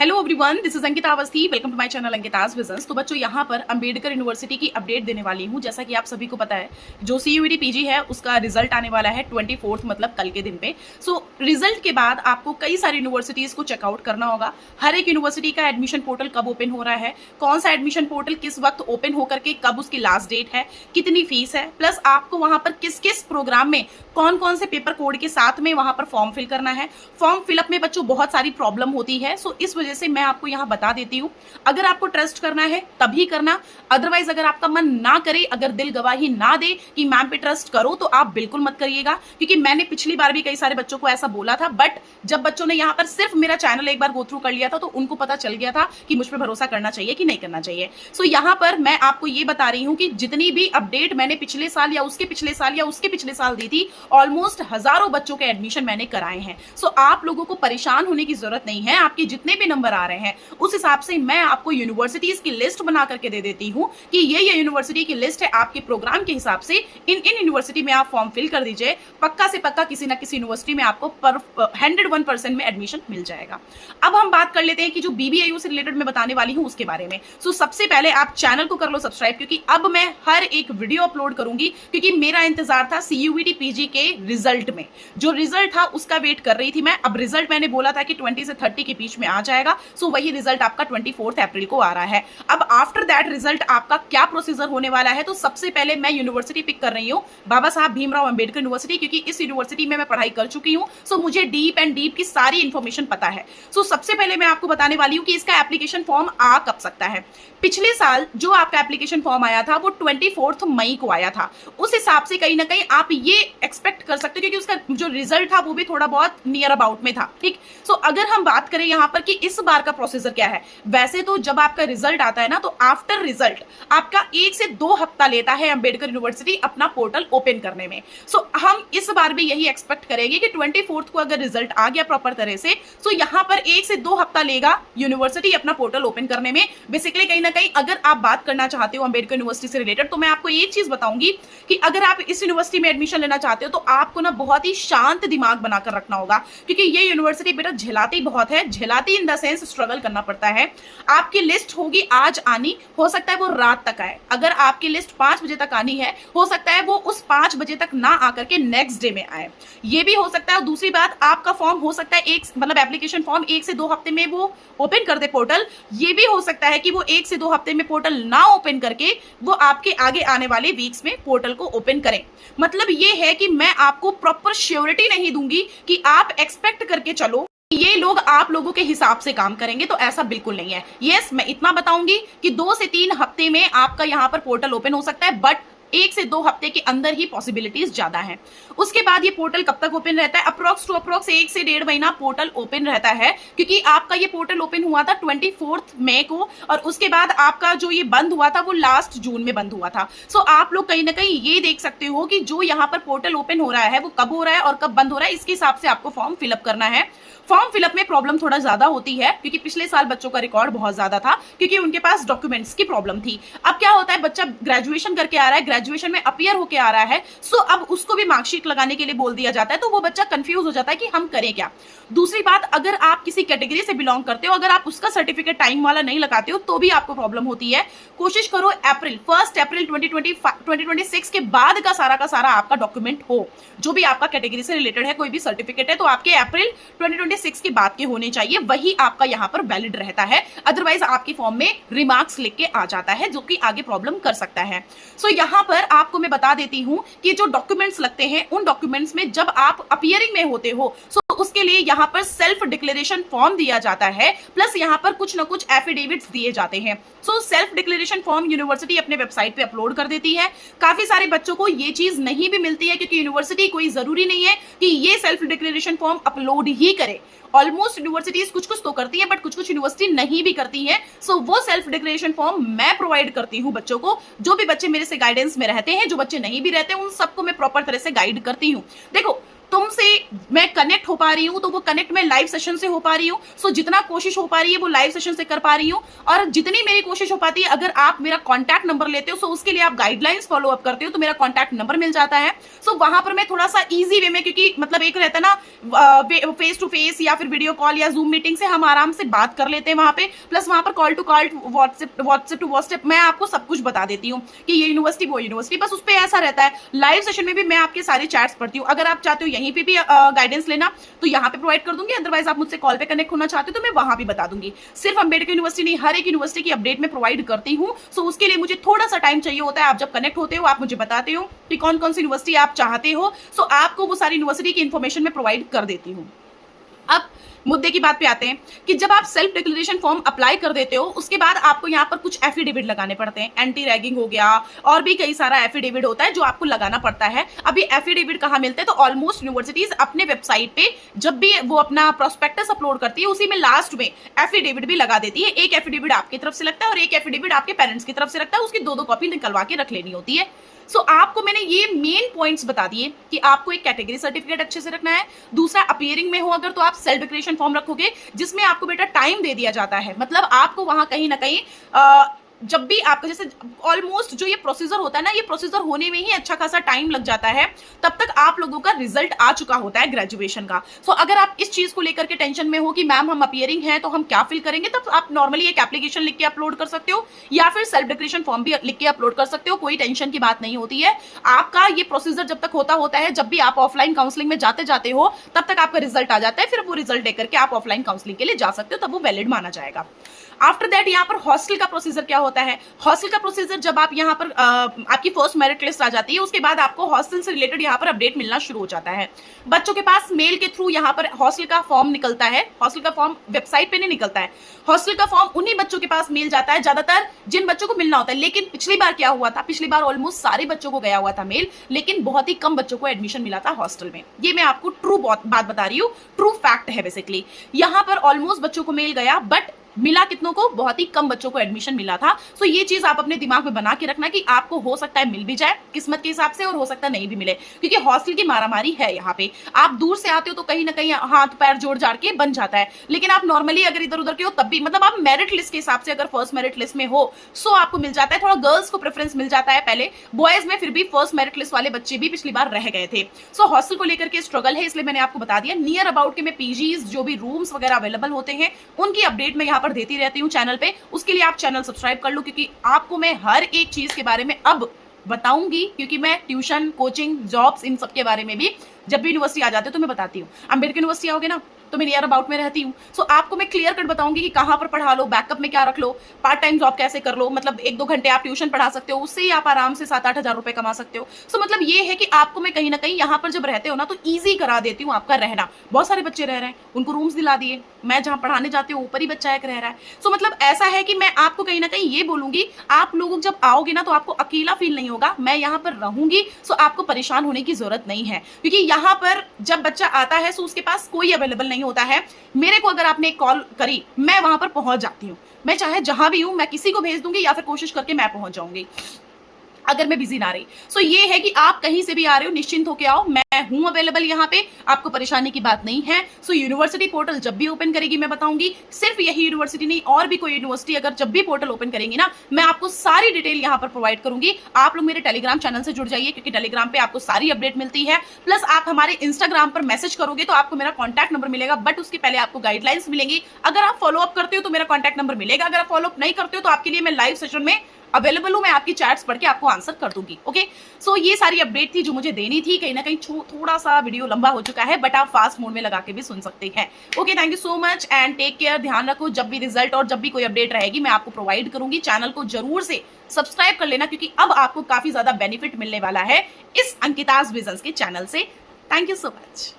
Hello everyone, this is Ankita Awasthi. Welcome to my channel Ankita's visions. तो बच्चों, यहाँ पर अंबेडकर यूनिवर्सिटी की अपडेट देने वाली हूँ। जैसा कि आप सभी को पता है, जो CUET PG है उसका रिजल्ट आने वाला है 24 मतलब कल के दिन पे। सो रिजल्ट के बाद आपको कई सारी यूनिवर्सिटीज को चेकआउट करना होगा। हर एक यूनिवर्सिटी का एडमिशन पोर्टल कब ओपन हो रहा है, कौन सा एडमिशन पोर्टल किस वक्त ओपन होकर के कब उसकी लास्ट डेट है, कितनी फीस है, प्लस आपको वहां पर किस किस प्रोग्राम में कौन कौन से पेपर कोड के साथ में वहां पर फॉर्म फिल करना है। फॉर्म फिलअप में बच्चों बहुत सारी प्रॉब्लम होती है, सो इस वजह से मैं आपको यहाँ बता देती हूँ। अगर आपको ट्रस्ट करना है तभी करना, अदरवाइज अगर आपका मन ना करे, अगर दिल गवाही ना दे कि मैम पे ट्रस्ट करो, तो आप बिल्कुल मत करिएगा। क्योंकि मैंने पिछली बार भी कई सारे बच्चों को ऐसा बोला था, बट जब बच्चों ने यहाँ पर सिर्फ मेरा चैनल एक बार गो थ्रू कर लिया था तो उनको पता चल गया था कि मुझ पर भरोसा करना चाहिए कि नहीं करना चाहिए। सो यहाँ पर मैं आपको ये बता रही हूँ कि जितनी भी अपडेट मैंने पिछले साल या उसके पिछले साल या उसके पिछले साल दी थी, ऑलमोस्ट हजारों बच्चों के एडमिशन मैंने कराए हैं। सो आप लोगों को परेशान होने की जरूरत नहीं है। आपके जितने भी नंबर आ रहे हैं उस हिसाब से मैं आपको यूनिवर्सिटीज की लिस्ट बना करके दे देती हूँ कि ये यूनिवर्सिटी की लिस्ट है। आपके प्रोग्राम के हिसाब से इन यूनिवर्सिटी में आप फॉर्म फिल कर दीजिए। पक्का से पक्का किसी ना किसी यूनिवर्सिटी में आपको 101% में एडमिशन मिल जाएगा। अब हम बात कर लेते हैं कि जो BBAU से रिलेटेड मैं बताने वाली हूँ उसके बारे में। सो सबसे पहले आप चैनल को कर लो सब्सक्राइब, क्योंकि अब मैं हर एक वीडियो अपलोड करूंगी। क्योंकि मेरा इंतजार था CUET PG के रिजल्ट में, जो रिजल्ट था उसका वेट कर रही थी मैं। अब रिजल्ट मैंने बोला था कि 20 से 30 के बीच में आ जाएगा। सो वही रिजल्ट आपका 24 अप्रैल को आ रहा है। अब आफ्टर दैट रिजल्ट आपका क्या प्रोसीजर होने वाला है, तो सबसे पहले मैं यूनिवर्सिटी पिक कर रही हूँ, बाबा साहब भीमराव अंबेडकर यूनिवर्सिटी, क्योंकि इस यूनिवर्सिटी में मैं पढ़ाई कर चुकी हूँ। सो मुझे डीप एंड डीप की सारी इंफॉर्मेशन पता है। सो सबसे पहले मैं आपको बताने वाली हूँ कि इसका एप्लीकेशन फॉर्म आ कब सकता है। पिछले साल जो आपका एप्लीकेशन फॉर्म आया था वो 24 मई को आया था। उस हिसाब से कहीं ना कहीं आप ये एक्सपेक्ट कर सकते हो, क्योंकि उसका जो रिजल्ट था वो भी थोड़ा बहुत नियर अबाउट में था। ठीक, सो अगर हम बात करें यहाँ पर कि इस बार का प्रोसीजर क्या है, वैसे तो जब आपका रिजल्ट आता है ना, तो आफ्टर रिजल्ट आपका 1 से 2 हफ्ता लेता है अंबेडकर यूनिवर्सिटी अपना पोर्टल ओपन करने में। सो हम इस बार भी यही एक्सपेक्ट करेंगे कि 24 को अगर रिजल्ट आ गया प्रॉपर तरह से, तो यहाँ पर 1 से 2 हफ्ता लेगा यूनिवर्सिटी अपना पोर्टल ओपन करने में। बेसिकली कहीं ना कहीं अगर आप बात करना चाहते हो अंबेडकर यूनिवर्सिटी से रिलेटेड, तो मैं आपको एक चीज बताऊंगी कि अगर आप इस यूनिवर्सिटी में एडमिशन लेना चाहते हो तो आपको ना बहुत ही शांत दिमाग बनाकर रखना होगा। क्योंकि ये यूनिवर्सिटी बेटा झेलाती बहुत है, झेलाती इन द सेंस स्ट्रगल करना पड़ता है। आपकी लिस्ट होगी आज आनी, हो सकता है वो रात तक आए। अगर आपकी लिस्ट 5 बजे तक आनी है, हो सकता है वो उस 5 बजे तक ना आकर के नेक्स्ट डे में आए, ये भी हो सकता है। और दूसरी बात, आपका फॉर्म हो सकता है एप्लीकेशन फॉर्म 1 से 2 हफ्ते में वो ओपन कर दे पोर्टल। ये भी हो सकता है कि वो 1 से 2 हफ्ते में पोर्टल ना ओपन करके वो आपके आगे आने वाले वीक्स में पोर्टल को ओपन करें। मतलब ये है कि मैं आपको प्रॉपर श्योरिटी नहीं दूंगी कि आप एक्सपेक्ट करके चलो ये लोग आप लोगों के हिसाब से काम करेंगे, तो ऐसा बिल्कुल नहीं है। यस, मैं इतना बताऊंगी कि 2 से 3 हफ्ते में आपका यहां पर पोर्टल ओपन हो सकता है, बट 1 से 2 हफ्ते के अंदर ही पॉसिबिलिटीज ज्यादा है। उसके बाद ये पोर्टल कब तक ओपन रहता है? अप्रोक्स 1 से 1.5 महीना पोर्टल ओपन रहता है, क्योंकि आपका ये पोर्टल ओपन हुआ था 24 मई को, और उसके बाद आपका जो ये बंद हुआ था वो लास्ट जून में बंद हुआ था। सो आप लोग कहीं ना कहीं ये देख सकते हो कि जो यहाँ पर पोर्टल ओपन हो रहा है वो कब हो रहा है और कब बंद हो रहा है, इसके हिसाब से आपको फॉर्म फिलअप करना है। फॉर्म फिलअप में प्रॉब्लम थोड़ा ज्यादा होती है, क्योंकि पिछले साल बच्चों का रिकॉर्ड बहुत ज्यादा था, क्योंकि उनके पास डॉक्यूमेंट्स की प्रॉब्लम थी। अब क्या होता है, बच्चा ग्रेजुएशन करके आ रहा है, ग्रेजुएशन में अपीयर होके आ रहा है, सो अब उसको भी मार्कशीट लगाने के लिए बोल दिया जाता है, तो वो बच्चा कंफ्यूज हो जाता है कि हम करें क्या। दूसरी बात, अगर आप किसी कैटेगरी से बिलोंग करते हो, अगर आप उसका सर्टिफिकेट टाइम वाला नहीं लगाते हो तो भी आपको प्रॉब्लम होती है। कोशिश करो 1 अप्रैल 2026 के बाद का सारा आपका डॉक्यूमेंट हो, जो भी आपका कैटेगरी से रिलेटेड है, कोई भी सर्टिफिकेट है तो आपके अप्रैल 2026 के बाद के होने चाहिए, वही आपका यहाँ पर वैलिड रहता है। अदरवाइज आपके फॉर्म में रिमार्क्स लिख के आ जाता है, जो कि आगे प्रॉब्लम कर सकता है। सो यहाँ पर आपको मैं बता देती हूँ कि जो डॉक्यूमेंट्स लगते हैं, उन डॉक्यूमेंट्स में जब आप अपीयरिंग में होते हो, सो उसके लिए यहाँ पर सेल्फ डिक्लेरेशन फॉर्म दिया जाता है, प्लस यहाँ पर कुछ ना कुछ एफिडेविट्स दिए जाते हैं। So self declaration form university अपने वेबसाइट पे अपलोड कर देती है। काफी सारे बच्चों को ये चीज नहीं भी मिलती है, क्योंकि यूनिवर्सिटी कोई जरूरी नहीं है कि ये सेल्फ डिक्लेरेशन फॉर्म अपलोड ही करे। ऑलमोस्ट यूनिवर्सिटीज कुछ तो करती है, बट कुछ यूनिवर्सिटी नहीं भी करती है। सो वो सेल्फ डिक्लेरेशन फॉर्म मैं प्रोवाइड करती हूँ बच्चों को। जो भी बच्चे मेरे से गाइडेंस में रहते हैं, जो बच्चे नहीं भी रहते, उन सबको मैं प्रॉपर तरह से गाइड करती हूँ। देखो, तुमसे मैं कनेक्ट हो पा रही हूँ, तो वो कनेक्ट मैं लाइव सेशन से हो पा रही हूँ। सो जितना कोशिश हो पा रही है वो लाइव सेशन से कर पा रही हूँ, और जितनी मेरी कोशिश हो पाती है, अगर आप मेरा कॉन्टैक्ट नंबर लेते हो, सो उसके लिए आप गाइडलाइंस फॉलो अप करते हो, तो मेरा कॉन्टैक्ट नंबर मिल जाता है। सो वहां पर मैं थोड़ा सा इजी वे में, क्योंकि मतलब एक रहता है ना फेस टू फेस या फिर वीडियो कॉल या जूम मीटिंग से हम आराम से बात कर लेते हैं वहां पे, प्लस वहां पर call to call, WhatsApp to WhatsApp मैं आपको सब कुछ बता देती हूँ कि ये यूनिवर्सिटी वो यूनिवर्सिटी। बस उस पर ऐसा रहता है, लाइव सेशन में भी मैं आपके सारे चैट्स पढ़ती हूँ। अगर आप चाहते हो यहीं पे भी गाइडेंस लेना तो यहाँ पे प्रोवाइड कर दूंगी, अदरवाइज आप मुझसे कॉल पे कनेक्ट होना चाहते हो तो मैं वहां भी बता दूंगी। सिर्फ अंबेडकर यूनिवर्सिटी नहीं, हर एक यूनिवर्सिटी की अपडेट में प्रोवाइड करती हूँ। सो उसके लिए मुझे थोड़ा सा टाइम चाहिए होता है। आप जब कनेक्ट होते हो आप मुझे बताते हो कि कौन कौन सी यूनिवर्सिटी आप चाहते हो, सो आपको वो सारी यूनिवर्सिटी की इंफॉर्मेशन में प्रोवाइड कर देती हूँ। अब मुद्दे की बात पे आते हैं कि जब आप सेल्फ डिक्लेरेशन फॉर्म अप्लाई कर देते हो, उसके बाद आपको यहाँ पर कुछ एफिडेविट लगाने पड़ते हैं। एंटी रैगिंग हो गया, और भी कई सारा एफिडेविट होता है जो आपको लगाना पड़ता है। अभी एफिडेविट कहाँ मिलते हैं, तो ऑलमोस्ट यूनिवर्सिटीज अपने वेबसाइट पे जब भी वो अपना प्रोस्पेक्टस अपलोड करती है, उसी में लास्ट में एफिडेविट भी लगा देती है। एक एफिडेविट आपकी तरफ से लगता है और एक एफिडेविट आपके पेरेंट्स की तरफ से लगता है। उसकी दो कॉपी निकलवा के रख लेनी होती है। सो आपको मैंने ये मेन पॉइंट्स बता दिए कि आपको एक कैटेगरी सर्टिफिकेट अच्छे से रखना है। दूसरा, अपीयरिंग में हो अगर तो आप सेल्फ डिक्लेरेशन फॉर्म रखोगे, जिसमें आपको बेटा टाइम दे दिया जाता है। मतलब आपको वहां कहीं ना कहीं जब भी आपका जैसे ऑलमोस्ट जो ये प्रोसीजर होता है ना, ये प्रोसीजर होने में ही अच्छा खासा टाइम लग जाता है। तब तक आप लोगों का रिजल्ट आ चुका होता है ग्रेजुएशन का। सो अगर आप इस चीज को लेकर के टेंशन में हो कि मैम हम अपीयरिंग है तो हम क्या फिल करेंगे, तब आप नॉर्मली एक एप्लीकेशन लिख के अपलोड कर सकते हो या फिर सेल्फ डिक्लेरेशन फॉर्म भी लिख के अपलोड कर सकते हो। कोई टेंशन की बात नहीं होती है। आपका ये प्रोसीजर जब तक होता है, जब भी आप ऑफलाइन काउंसलिंग में जाते हो तब तक आपका रिजल्ट आ जाता है। फिर वो रिजल्ट लेकर के आप ऑफलाइन काउंसलिंग के लिए जा सकते हो, तब वो वैलिड माना जाएगा। आफ्टर दैट यहाँ पर हॉस्टल का प्रोसीजर क्या होता है। हॉस्टल का प्रोसीजर जब आप यहाँ पर आपकी फर्स्ट मेरिट लिस्ट आ जाती है, उसके बाद आपको हॉस्टल से रिलेटेड यहाँ पर अपडेट मिलना शुरू हो जाता है। बच्चों के पास मेल के थ्रू यहाँ पर हॉस्टल का फॉर्म निकलता है। हॉस्टल का फॉर्म वेबसाइट पे नहीं निकलता है, हॉस्टल का फॉर्म उन्हीं बच्चों के पास मेल जाता है, ज्यादातर जिन बच्चों को मिलना होता है। लेकिन पिछली बार क्या हुआ था, पिछली बार ऑलमोस्ट सारे बच्चों को गया हुआ था मेल, लेकिन बहुत ही कम बच्चों को एडमिशन मिला था हॉस्टल में। ये मैं आपको ट्रू बात बता रही हूँ, ट्रू फैक्ट है बेसिकली। यहाँ पर ऑलमोस्ट बच्चों को मेल गया, बट मिला कितनों को, बहुत ही कम बच्चों को एडमिशन मिला था। सो ये चीज आप अपने दिमाग में बना के रखना कि आपको हो सकता है मिल भी जाए किस्मत के हिसाब से, और हो सकता है नहीं भी मिले, क्योंकि हॉस्टल की मारामारी है यहाँ पे। आप दूर से आते हो तो कहीं ना कहीं हाथ पैर जोड़ जाड़ के बन जाता है, लेकिन आप नॉर्मली अगर इधर उधर के हो तब भी, मतलब आप मेरिट लिस्ट के हिसाब से अगर फर्स्ट मेरिट लिस्ट में हो सो आपको मिल जाता है। थोड़ा गर्ल्स को प्रेफरेंस मिल जाता है पहले, बॉयज में फिर भी फर्स्ट मेरिट लिस्ट वाले बच्चे भी पिछली बार रह गए थे। सो हॉस्टल को लेकर के स्ट्रगल है, इसलिए मैंने आपको बता दिया। नियर अबाउट के मैं पीजीज जो भी रूम्स वगैरह अवेलेबल होते हैं उनकी अपडेट मैं यहाँ पर देती रहती हूँ चैनल पे। उसके लिए आप चैनल सब्सक्राइब कर लो, क्योंकि आपको मैं हर एक चीज के बारे में अब बताऊंगी, क्योंकि मैं ट्यूशन, कोचिंग, जॉब्स, इन सब के बारे में भी जब भी यूनिवर्सिटी आ जाते हो तो मैं बताती हूँ। अंबेडकर यूनिवर्सिटी आओगे ना तो मैं नियर अबाउट में रहती हूँ। सो आपको मैं क्लियर कट बताऊंगी कि कहाँ पर पढ़ा लो, बैकअप में क्या रख लो, पार्ट टाइम जॉब कैसे कर लो। मतलब 1-2 घंटे आप ट्यूशन पढ़ा सकते हो, उससे ही आप आराम से 7-8 हज़ार रुपए कमा सकते हो। सो मतलब ये है कि आपको मैं कहीं ना कहीं यहाँ पर जब रहते हो ना तो ईजी करा देती हूँ आपका रहना। बहुत सारे बच्चे रह रहे हैं, उनको रूम्स दिला दिए, मैं जहाँ पढ़ाने जाती हूँ ऊपर ही बच्चा एक रह रहा है। सो मतलब ऐसा है कि मैं आपको कहीं ना कहीं ये बोलूंगी, आप लोग जब आओगे ना तो आपको अकेला फील नहीं होगा, मैं यहाँ पर रहूंगी। सो आपको परेशान होने की जरूरत नहीं है, क्योंकि यहाँ पर जब बच्चा आता है सो उसके पास कोई अवेलेबल नहीं होता है। मेरे को अगर आपने कॉल करी, मैं वहां पर पहुंच जाती हूँ। मैं चाहे जहां भी हूं, मैं किसी को भेज दूंगी या फिर कोशिश करके मैं पहुंच जाऊंगी अगर मैं बिजी ना रही। सो ये है कि आप कहीं से भी आ रहे हो निश्चिंत होके आओ, मैं हूं अवेलेबल यहाँ पे, आपको परेशानी की बात नहीं है। सो यूनिवर्सिटी पोर्टल जब भी ओपन करेगी मैं बताऊंगी। सिर्फ यही यूनिवर्सिटी नहीं, और भी कोई यूनिवर्सिटी अगर जब भी पोर्टल ओपन करेंगी ना, मैं आपको सारी डिटेल यहाँ पर प्रोवाइड करूंगी। आप लोग मेरे टेलीग्राम चैनल से जुड़ जाइए, क्योंकि टेलीग्राम पे आपको सारी अपडेट मिलती है। प्लस आप हमारे इंस्टाग्राम पर मैसेज करोगे तो आपको मेरा कॉन्टैक्ट नंबर मिलेगा, बट उसके पहले आपको गाइडलाइंस मिलेंगी। अगर आप फॉलो अप करते हो तो मेरा कॉन्टैक्ट नंबर मिलेगा, अगर आप फॉलो अप नहीं करते हो तो आपके लिए मैं लाइव सेशन में अवेलेबल हूं, मैं आपकी चैट्स पढ़ के आपको आंसर कर दूंगी। ओके, सो ये सारी अपडेट थी जो मुझे देनी थी। कहीं ना कहीं थोड़ा सा वीडियो लंबा हो चुका है, बट आप फास्ट मोड में लगा के भी सुन सकते हैं। Okay, thank you so much and take care. ध्यान रखो, जब भी रिजल्ट और जब भी कोई अपडेट रहेगी मैं आपको प्रोवाइड करूंगी। चैनल को जरूर से सब्सक्राइब कर लेना, क्योंकि अब आपको काफी ज्यादा बेनिफिट मिलने वाला है इस अंकिताज विजन्स के चैनल से। Thank you so much.